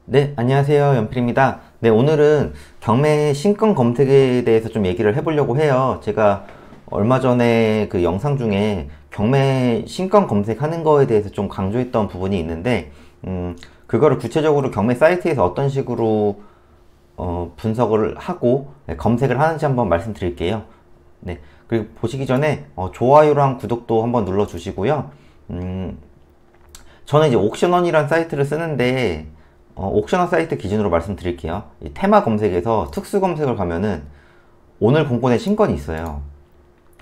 네, 안녕하세요. 연필입니다. 네, 오늘은 경매 신권 검색에 대해서 좀 얘기를 해보려고 해요. 제가 얼마 전에 그 영상 중에 경매 신권 검색하는 거에 대해서 좀 강조했던 부분이 있는데, 그거를 구체적으로 경매 사이트에서 어떤 식으로 분석을 하고 검색을 하는지 한번 말씀드릴게요. 네, 그리고 보시기 전에 좋아요랑 구독도 한번 눌러주시고요. 저는 이제 옥션원이라는 사이트를 쓰는데, 옥션원 사이트 기준으로 말씀드릴게요. 이 테마 검색에서 특수 검색을 가면은 오늘 공고된 신건이 있어요.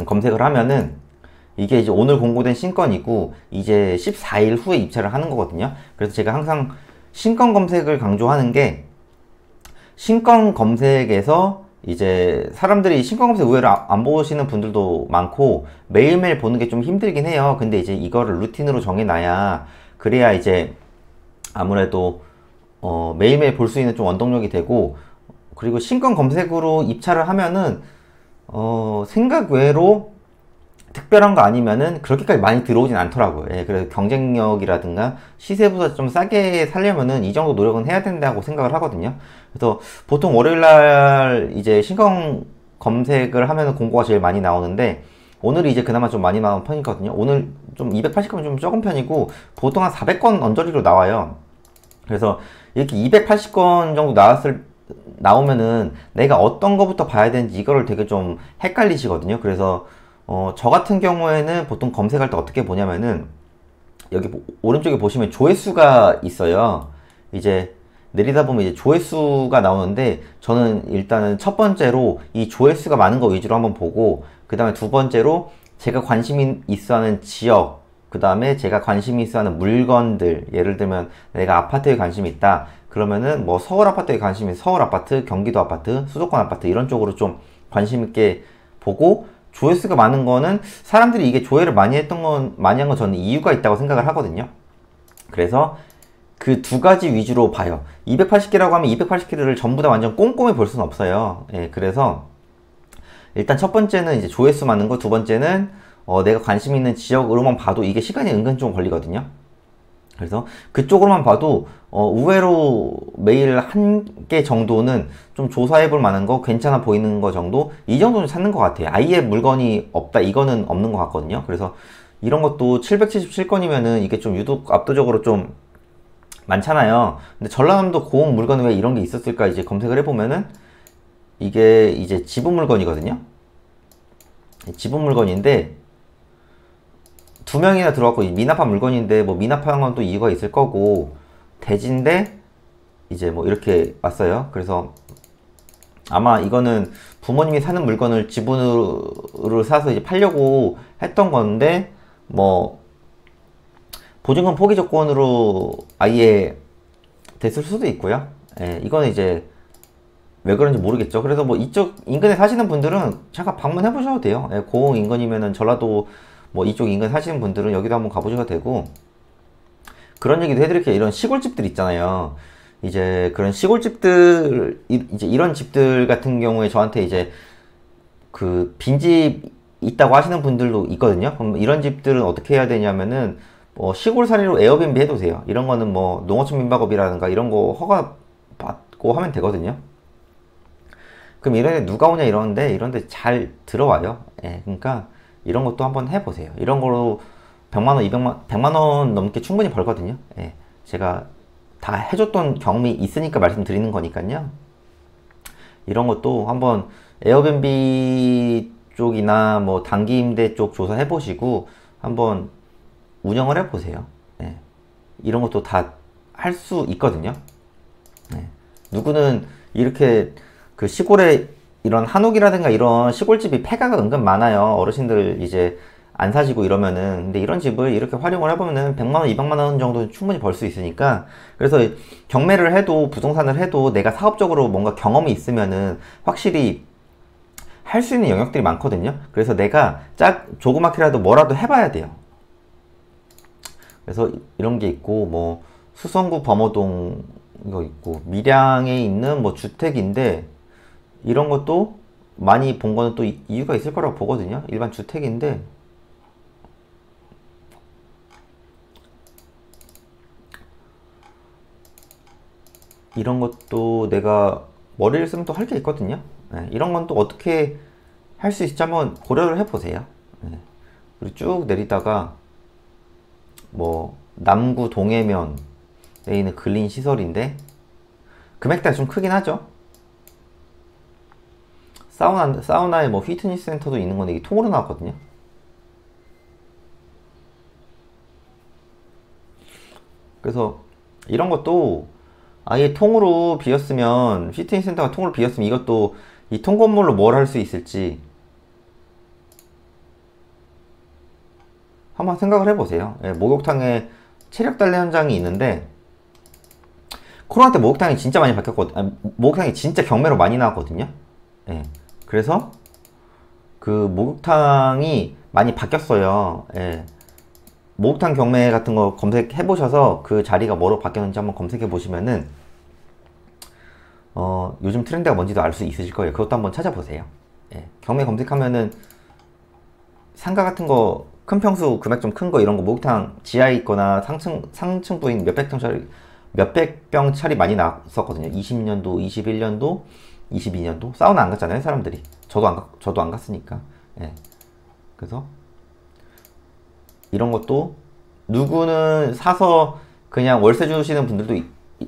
검색을 하면은 이게 이제 오늘 공고된 신건이고 이제 14일 후에 입찰을 하는 거거든요. 그래서 제가 항상 신건 검색을 강조하는 게, 신건 검색에서 이제 사람들이 신건 검색 의외로 안 보시는 분들도 많고 매일매일 보는 게 좀 힘들긴 해요. 근데 이제 이거를 루틴으로 정해놔야, 그래야 이제 아무래도 매일매일 볼 수 있는 좀 원동력이 되고, 그리고 신권 검색으로 입찰을 하면은 생각 외로 특별한 거 아니면은 그렇게까지 많이 들어오진 않더라고요. 예, 그래서 경쟁력이라든가 시세보다 좀 싸게 살려면은 이 정도 노력은 해야 된다고 생각을 하거든요. 그래서 보통 월요일날 이제 신권 검색을 하면은 공고가 제일 많이 나오는데, 오늘이 이제 그나마 좀 많이 나온 편이거든요. 오늘 좀 280건은 좀 적은 편이고 보통 한 400건 언저리로 나와요. 그래서 이렇게 280건 정도 나오면은 내가 어떤 거부터 봐야 되는지 이거를 되게 좀 헷갈리시거든요. 그래서 저 같은 경우에는 보통 검색할 때 어떻게 보냐면은, 여기 오른쪽에 보시면 조회수가 있어요. 이제 내리다 보면 이제 조회수가 나오는데, 저는 일단은 첫 번째로 이 조회수가 많은 거 위주로 한번 보고, 그 다음에 두 번째로 제가 관심이 있어 하는 지역, 그 다음에 제가 관심이 있어 하는 물건들, 예를 들면 내가 아파트에 관심이 있다 그러면은 뭐 서울 아파트에 관심이 있어 서울 아파트, 경기도 아파트, 수도권 아파트 이런 쪽으로 좀 관심 있게 보고, 조회수가 많은 거는 사람들이 이게 조회를 많이 한 건 저는 이유가 있다고 생각을 하거든요. 그래서 그 두 가지 위주로 봐요. 280개라고 하면 280개를 전부 다 완전 꼼꼼히 볼 수는 없어요. 예, 그래서 일단 첫 번째는 이제 조회수 많은 거, 두 번째는 내가 관심 있는 지역으로만 봐도 이게 시간이 은근 좀 걸리거든요. 그래서 그쪽으로만 봐도 의외로 매일 한 개 정도는 좀 조사해 볼 만한 거, 괜찮아 보이는 거 정도, 이 정도는 찾는 것 같아요. 아예 물건이 없다 이거는 없는 것 같거든요. 그래서 이런 것도 777건이면은 이게 좀 유독 압도적으로 좀 많잖아요. 근데 전라남도 고흥 물건에 왜 이런 게 있었을까 이제 검색을 해보면은, 이게 이제 지분 물건이거든요. 지분 물건인데 두 명이나 들어왔고 미납한 물건인데, 뭐 미납한 건 또 이유가 있을 거고, 대지인데 이제 뭐 이렇게 왔어요. 그래서 아마 이거는 부모님이 사는 물건을 지분으로 사서 이제 팔려고 했던 건데, 뭐 보증금 포기 조건으로 아예 됐을 수도 있고요. 예, 이거는 이제 왜 그런지 모르겠죠. 그래서 뭐 이쪽 인근에 사시는 분들은 잠깐 방문해 보셔도 돼요. 예, 고흥 인근이면은 전라도 뭐 이쪽 인근 사시는 분들은 여기도 한번 가보셔도 되고, 그런 얘기도 해드릴게요. 이런 시골집들 있잖아요. 이제 그런 시골집들, 이제 이런 집들 같은 경우에 저한테 이제 그 빈집 있다고 하시는 분들도 있거든요. 그럼 이런 집들은 어떻게 해야 되냐면은, 시골살이로 에어비앤비 해도 돼요. 이런 거는 뭐 농어촌 민박업이라든가 이런 거 허가 받고 하면 되거든요. 그럼 이런데 누가 오냐 이런데 잘 들어와요. 예, 그러니까 이런 것도 한번 해보세요. 이런 거로 100만원, 100만원 넘게 충분히 벌거든요. 예, 제가 다 해줬던 경험이 있으니까 말씀드리는 거니까요. 이런 것도 한번 에어비앤비 쪽이나 뭐 단기 임대 쪽 조사해 보시고 한번 운영을 해 보세요. 예, 이런 것도 다 할 수 있거든요. 예, 누구는 이렇게 그 시골에 이런 한옥이라든가 이런 시골집이 폐가가 은근 많아요. 어르신들 이제 안 사시고 이러면은. 근데 이런 집을 이렇게 활용을 해보면은 100만원, 200만원 정도 충분히 벌 수 있으니까. 그래서 경매를 해도 부동산을 해도 내가 사업적으로 뭔가 경험이 있으면은 확실히 할 수 있는 영역들이 많거든요. 그래서 내가 조그맣게라도 뭐라도 해봐야 돼요. 그래서 이런 게 있고, 뭐 수성구 범어동 이거 있고, 밀양에 있는 뭐 주택인데 이런 것도 많이 본 거는 또 이유가 있을 거라고 보거든요. 일반 주택인데 이런 것도 내가 머리를 쓰면 또 할 게 있거든요. 네, 이런 건 또 어떻게 할 수 있을지 한번 고려를 해보세요. 네. 그리고 쭉 내리다가 뭐 남구 동해면에 있는 근린 시설인데 금액대가 좀 크긴 하죠. 사우나에 뭐 피트니스 센터도 있는 건데 이게 통으로 나왔거든요. 그래서 이런 것도 아예 통으로 비었으면, 피트니스 센터가 통으로 비었으면 이것도 이 통 건물로 뭘 할 수 있을지 한번 생각을 해보세요. 예, 목욕탕에 체력 단련 현장이 있는데 코로나 때 목욕탕이 진짜 많이 바뀌었거든요. 아니, 목욕탕이 진짜 경매로 많이 나왔거든요. 예, 그래서 그 목욕탕이 많이 바뀌었어요. 예, 목욕탕 경매 같은 거 검색해 보셔서 그 자리가 뭐로 바뀌었는지 한번 검색해 보시면은 요즘 트렌드가 뭔지도 알 수 있으실 거예요. 그것도 한번 찾아보세요. 예, 경매 검색하면은 상가 같은 거 큰 평수 금액 좀 큰 거 이런 거 목욕탕 지하에 있거나 상층 부인 몇백 병 차리 많이 나왔었거든요. 20년도, 21년도, 22년도 사우나 안 갔잖아요, 사람들이. 저도 안 갔으니까. 예. 그래서 이런 것도 누구는 사서 그냥 월세 주시는 분들도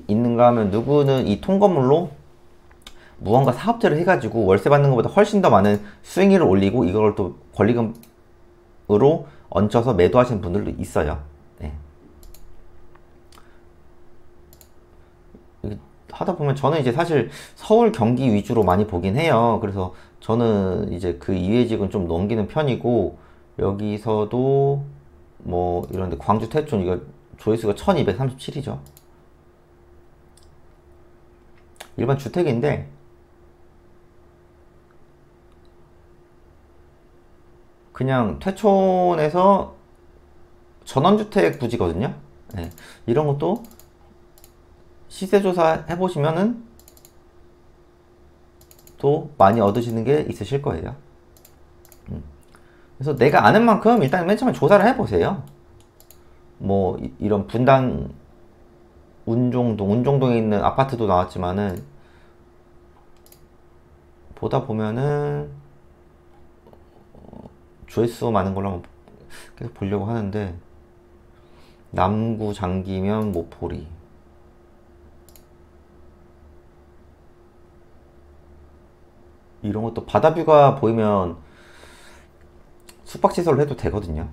있는가 하면 누구는 이 통건물로 무언가 사업체를 해가지고 월세 받는 것보다 훨씬 더 많은 수익률을 올리고 이걸 또 권리금으로 얹혀서 매도하시는 분들도 있어요. 네. 하다 보면 저는 이제 사실 서울 경기 위주로 많이 보긴 해요. 그래서 저는 이제 그 이외직은 좀 넘기는 편이고, 여기서도 뭐 이런데 광주 태촌 이거 조회수가 1237이죠. 일반 주택인데 그냥 태촌에서 전원주택 부지거든요. 네. 이런 것도 시세조사 해보시면은 또 많이 얻으시는 게 있으실 거예요. 그래서 내가 아는 만큼 일단 맨 처음에 조사를 해보세요. 뭐 이런 분당 운종동에 있는 아파트도 나왔지만은 보다 보면은 조회수 많은 걸로 한번 계속 보려고 하는데, 남구 장기면 모포리 이런 것도 바다뷰가 보이면 숙박시설로 해도 되거든요.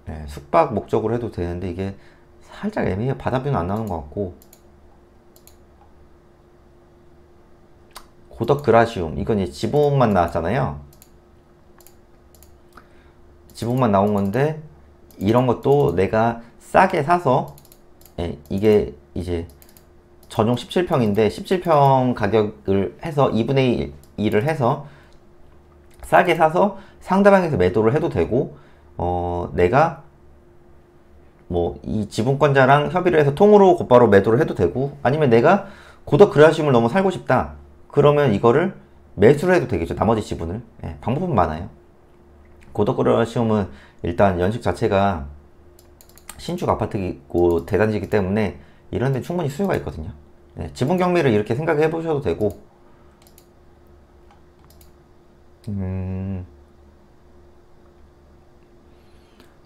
네, 숙박 목적으로 해도 되는데 이게 살짝 애매해요. 바다뷰는 안 나오는 것 같고. 고덕 그라시움 이건 이제 지붕만 나왔잖아요. 지붕만 나온 건데 이런 것도 내가 싸게 사서, 예, 이게 이제 전용 17평인데 17평 가격을 해서 2분의 1을 해서 싸게 사서 상대방에서 매도를 해도 되고, 내가 뭐 이 지분권자랑 협의를 해서 통으로 곧바로 매도를 해도 되고, 아니면 내가 고덕 그라시움을 너무 살고 싶다 그러면 이거를 매수를 해도 되겠죠. 나머지 지분을. 예, 방법은 많아요. 고덕 그라시움은 일단 연식 자체가 신축 아파트이고 대단지이기 때문에 이런 데 충분히 수요가 있거든요. 예, 지분 경매를 이렇게 생각해 보셔도 되고,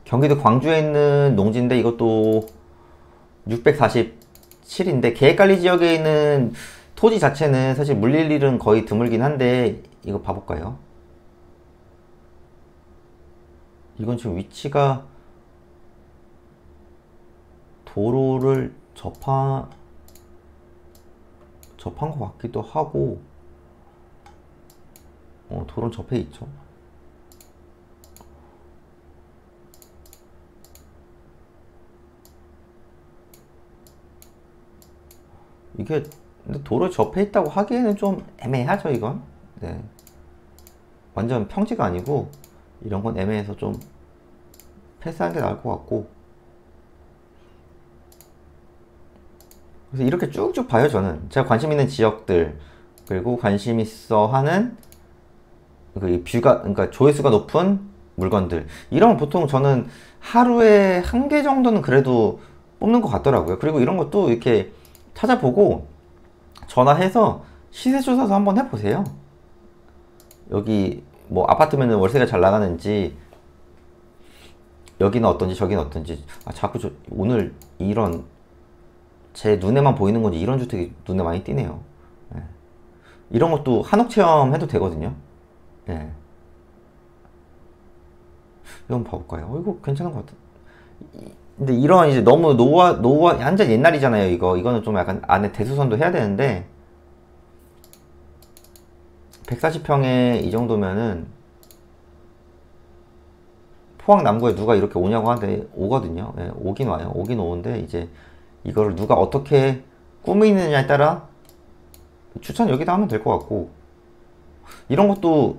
경기도 광주에 있는 농지인데 이것도 647인데 계획관리 지역에 있는 토지 자체는 사실 물릴 일은 거의 드물긴 한데, 이거 봐볼까요? 이건 지금 위치가 도로를 접한 것 같기도 하고, 도로는 접해 있죠. 이게 근데 도로에 접해 있다고 하기에는 좀 애매하죠, 이건. 네. 완전 평지가 아니고 이런 건 애매해서 좀 패스하는 게 나을 것 같고. 그래서 이렇게 쭉쭉 봐요, 저는. 제가 관심 있는 지역들, 그리고 관심 있어 하는 그 뷰가, 그러니까 조회수가 높은 물건들. 이런 건 보통 저는 하루에 한 개 정도는 그래도 뽑는 것 같더라고요. 그리고 이런 것도 이렇게 찾아보고 전화해서 시세조사도 한번 해보세요. 여기 뭐 아파트면은 월세가 잘 나가는지, 여기는 어떤지 저기는 어떤지. 자꾸 오늘 이런 제 눈에만 보이는 건지 이런 주택이 눈에 많이 띄네요. 예. 이런 것도 한옥 체험 해도 되거든요. 예. 이거 한번 봐볼까요? 이거 괜찮은 것 같아. 근데 이런 이제 너무 완전 옛날이잖아요. 이거는 좀 약간 안에 대수선도 해야 되는데 140평에 이 정도면은 포항 남구에 누가 이렇게 오냐고 하는데 오거든요. 예, 오긴 와요. 오긴 오는데 이제 이거를 누가 어떻게 꾸미느냐에 따라 추천 여기다 하면 될 것 같고, 이런 것도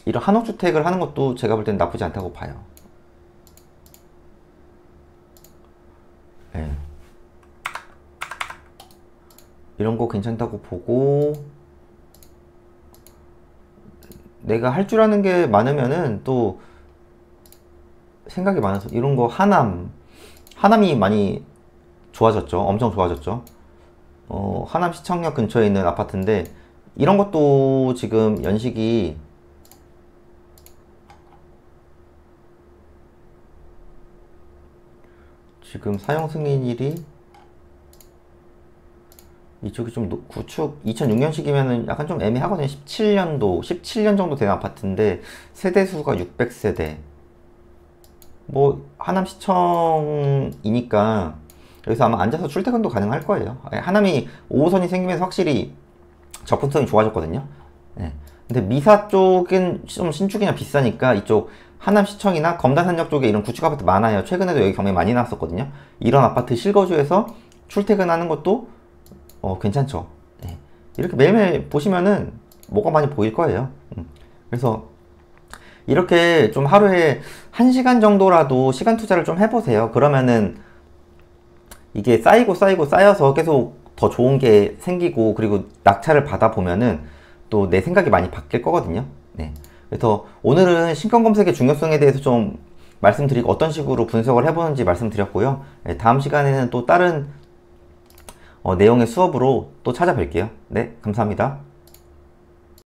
이런 한옥주택을 하는 것도 제가 볼 땐 나쁘지 않다고 봐요. 예. 이런 거 괜찮다고 보고, 내가 할 줄 아는 게 많으면은 또 생각이 많아서 이런 거 하남이 많이 좋아졌죠. 엄청 좋아졌죠. 하남 시청역 근처에 있는 아파트인데 이런 것도 지금 연식이 지금 사용 승인일이 이쪽이 좀 구축 2006년식이면은 약간 좀 애매하거든요. 17년 정도 된 아파트인데 세대수가 600세대. 뭐 하남시청이니까 여기서 아마 앉아서 출퇴근도 가능할 거예요. 하남이 5호선이 생기면서 확실히 접근성이 좋아졌거든요. 네. 근데 미사 쪽은 좀 신축이나 비싸니까 이쪽 하남시청이나 검단산역 쪽에 이런 구축 아파트 많아요. 최근에도 여기 경매 많이 나왔었거든요. 이런 아파트 실거주해서 출퇴근하는 것도 괜찮죠. 네. 이렇게 매일매일 보시면은 뭐가 많이 보일 거예요. 그래서 이렇게 좀 하루에 1시간 정도라도 시간 투자를 좀 해보세요. 그러면은 이게 쌓여서 계속 더 좋은 게 생기고, 그리고 낙찰을 받아보면은 또 내 생각이 많이 바뀔 거거든요. 네. 그래서 오늘은 신권 검색의 중요성에 대해서 좀 말씀드리고 어떤 식으로 분석을 해보는지 말씀드렸고요. 네, 다음 시간에는 또 다른 내용의 수업으로 또 찾아뵐게요. 네, 감사합니다.